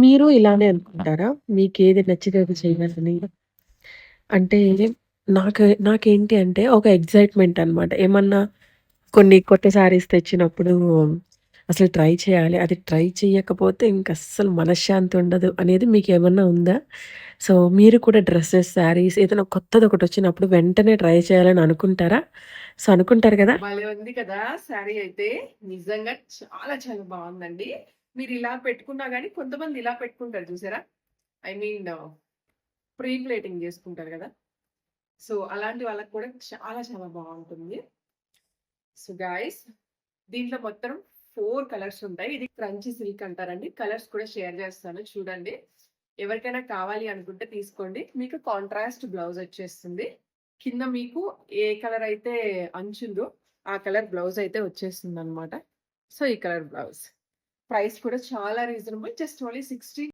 మీరు ఇలానే అనుకుంటారా? మీకేది నచ్చితే అది చేయాలని? అంటే నాకేంటి అంటే ఒక ఎక్సైట్‌మెంట్ అనమాట. ఏమన్నా కొన్ని కొత్త శారీస్ తెచ్చినప్పుడు అసలు ట్రై చేయాలి. అది ట్రై చేయకపోతే ఇంకస్సలు మనశ్శాంతి ఉండదు అనేది మీకేమన్నా ఉందా? సో, మీరు కూడా డ్రెసెస్, శారీస్ ఏదైనా కొత్తదొకటొచ్చినప్పుడు వెంటనే ట్రై చేయాలని అనుకుంటారా? సో, అనుకుంటారు కదా! భలే ఉంది కదా! శారీ అయితే. నిజంగా చాలా చాలా బావుందండి. మీరిలా పెట్టుకున్నా గానీ కొంతమంది ఇలా పెట్టుకుంటారు చూసారా? ఐ మీన్ ప్రీ ప్లేటింగ్ జేసుకుంటారు గదా! సో, అలాంటి వాళ్ళకి కూడా చాలా చాలా బావుంటుంది. సో, గైస్ దీంట్లో మొత్తం 4 కలర్స్ ఉంటాయి. ఇది క్రంచీ సిల్క్ అంటారండి. కలర్స్ కూడా షేర్ చేస్తాను చూడండి. ఎవరికైనా కావాలి అనుకుంటే తీసుకోండి. మీకు కాంట్రాస్ట్ బ్లౌజ్ వచ్చేస్తుంది. కింద మీకు ఏ కలర్ అయితే అంచుందో ఆ కలర్ బ్లౌజ్ అయితే వచ్చేస్తుందన్నమాట. సో, ఈ కలర్ బ్లౌజ్. ప్రైస్ కూడా చాలా రీజనబుల్. Just only 60